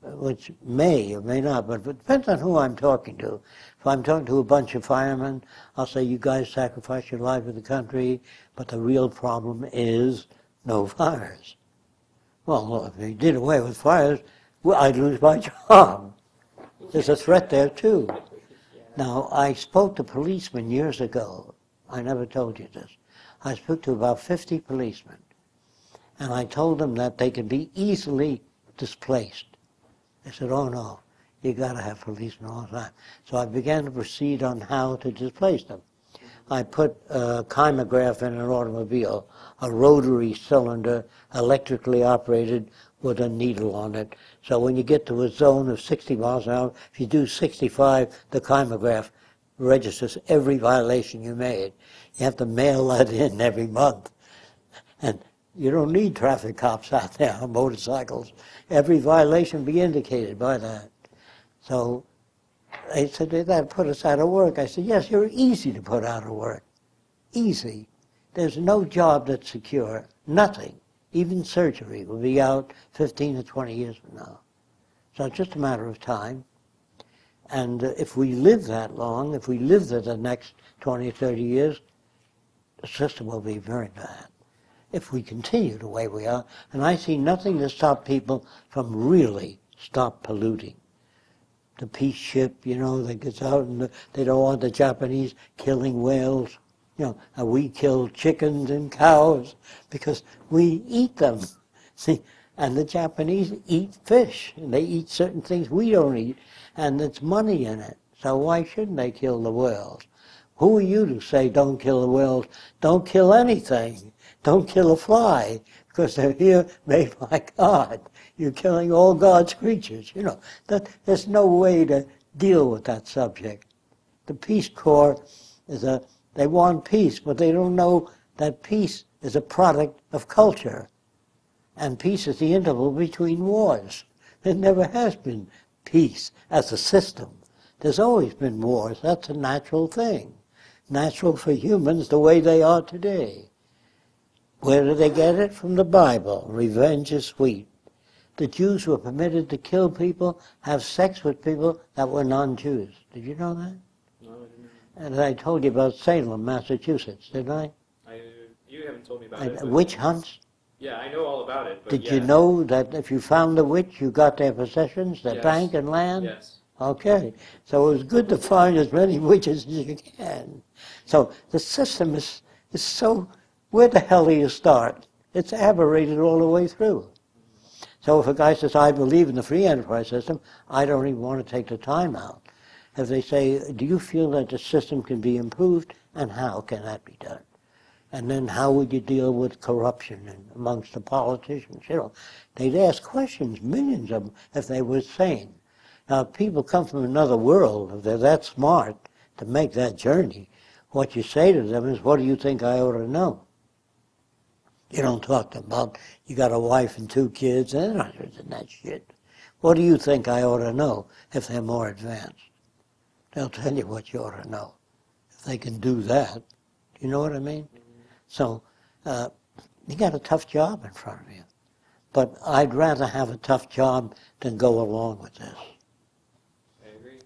which may or may not, but it depends on who I'm talking to. If I'm talking to a bunch of firemen, I'll say, you guys sacrifice your life for the country, but the real problem is no fires. Well, if they did away with fires, well, I'd lose my job. There's a threat there, too. Now, I spoke to policemen years ago. I never told you this. I spoke to about 50 policemen, and I told them that they could be easily displaced. They said, oh, no, you got to have policemen all the time. So I began to proceed on how to displace them. I put a chymograph in an automobile, a rotary cylinder, electrically operated with a needle on it. So when you get to a zone of 60 miles an hour, if you do 65, the chymograph registers every violation you made. You have to mail that in every month. And you don't need traffic cops out there on motorcycles. Every violation be indicated by that. So they said, that put us out of work. I said, yes, you're easy to put out of work. Easy. There's no job that's secure. Nothing. Even surgery will be out 15 to 20 years from now. So it's just a matter of time. And if we live that long, if we live there the next 20 or 30 years, the system will be very bad. If we continue the way we are, and I see nothing to stop people from really stop polluting. The peace ship, you know, that gets out and they don't want the Japanese killing whales. You know, and we kill chickens and cows because we eat them. See, and the Japanese eat fish, and they eat certain things we don't eat, and there's money in it. So why shouldn't they kill the whales? Who are you to say don't kill the whales? Don't kill anything. Don't kill a fly, because they're here made by God. You're killing all God's creatures. You know, there's no way to deal with that subject. The Peace Corps is they want peace, but they don't know that peace is a product of culture. And peace is the interval between wars. There never has been peace as a system. There's always been wars. That's a natural thing. Natural for humans the way they are today. Where did they get it? From the Bible. Revenge is sweet. The Jews were permitted to kill people, have sex with people that were non-Jews. Did you know that? No, I didn't. And I told you about Salem, Massachusetts, didn't I? You haven't told me about it. Witch hunts? Yeah, I know all about it. But Did you know that if you found a witch, you got their possessions, their bank and land? Yes. Okay. So it was good to find as many witches as you can. So the system is so, where the hell do you start? It's aberrated all the way through. So if a guy says, I believe in the free enterprise system, I don't even want to take the time out. If they say, do you feel that the system can be improved, and how can that be done? And then how would you deal with corruption amongst the politicians? You know, they'd ask questions, millions of them, if they were sane. Now, if people come from another world, if they're that smart to make that journey, what you say to them is, what do you think I ought to know? You don't talk to them about, you got a wife and 2 kids, and they're not interested in that shit. What do you think I ought to know if they're more advanced? They'll tell you what you ought to know. If they can do that, do you know what I mean? So, you got a tough job in front of you. But I'd rather have a tough job than go along with this. I agree.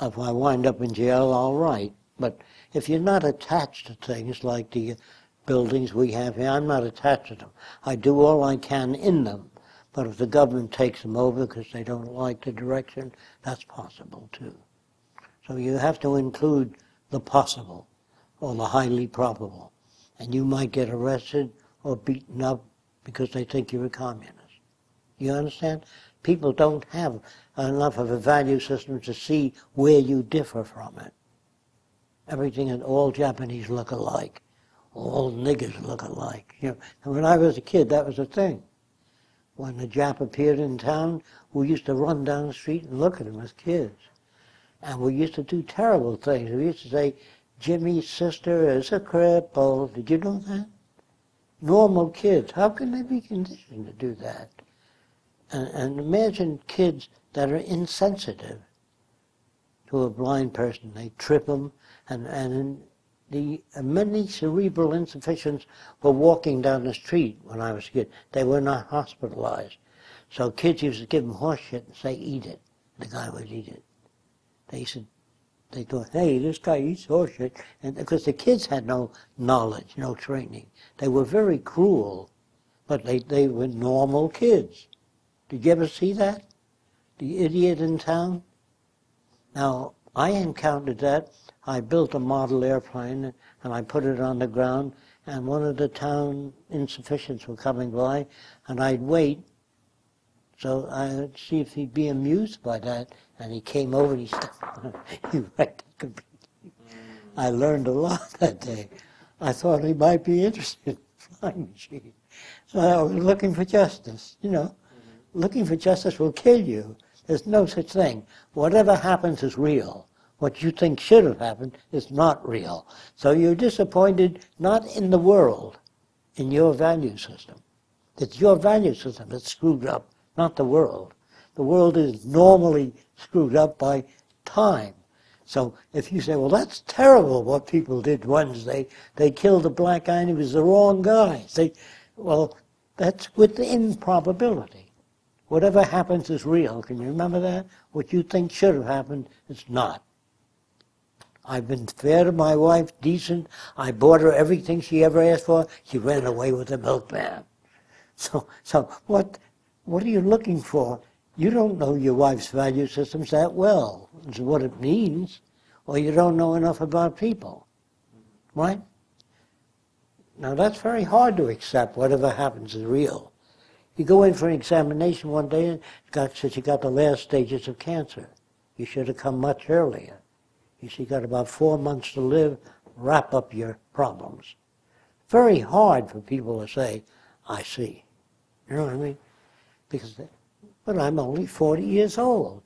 If I wind up in jail, all right. But if you're not attached to things like the buildings we have here, I'm not attached to them. I do all I can in them. But if the government takes them over because they don't like the direction, that's possible too. So you have to include the possible or the highly probable. And you might get arrested or beaten up because they think you're a communist. You understand? People don't have enough of a value system to see where you differ from it. Everything, and all Japanese look alike. All niggers look alike. You know, and when I was a kid, that was a thing. When the Jap appeared in town, we used to run down the street and look at him as kids. And we used to do terrible things. We used to say, Jimmy's sister is a cripple. Did you know that? Normal kids. How can they be conditioned to do that? And imagine kids that are insensitive to a blind person. They trip them, and many cerebral insufficients were walking down the street when I was a kid. They were not hospitalized. So kids used to give him horse shit and say, eat it. The guy would eat it. They thought, hey, this guy eats horse shit. And because the kids had no knowledge, no training. They were very cruel, but they were normal kids. Did you ever see that? The idiot in town? Now, I encountered that. I built a model airplane and I put it on the ground, and one of the town insufficients were coming by, and I'd wait. So I'd see if he'd be amused by that, and he came over and he said, he wrecked it completely. I learned a lot that day. I thought he might be interested in the flying machine. So I was looking for justice, you know. Looking for justice will kill you. There's no such thing. Whatever happens is real. What you think should have happened is not real. So you're disappointed not in the world, in your value system. It's your value system that's screwed up, not the world. The world is normally screwed up by time. So if you say, well, that's terrible what people did Wednesday. They killed a black guy and he was the wrong guy. Well, that's within probability. Whatever happens is real. Can you remember that? What you think should have happened is not. I've been fair to my wife, decent. I bought her everything she ever asked for. She ran away with the milkman. So what are you looking for? You don't know your wife's value systems that well. It's what it means. Or you don't know enough about people. Right? Now that's very hard to accept. Whatever happens is real. You go in for an examination one day and says you got the last stages of cancer. You should have come much earlier. You got about 4 months to live. Wrap up your problems. Very hard for people to say, I see. You know what I mean? But I'm only 40 years old.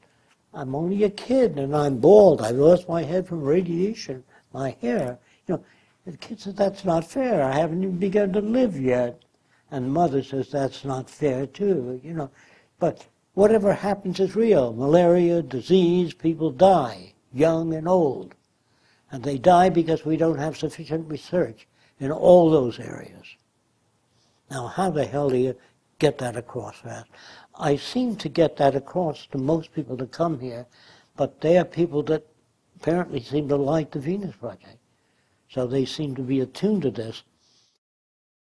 I'm only a kid and I'm bald. I lost my head from radiation, my hair. You know, the kid says, that's not fair. I haven't even begun to live yet. And mother says, that's not fair too, you know. But whatever happens is real. Malaria, disease, people die, young and old. And they die because we don't have sufficient research in all those areas. Now, how the hell do you get that across fast? I seem to get that across to most people that come here, but they are people that apparently seem to like the Venus Project. So they seem to be attuned to this.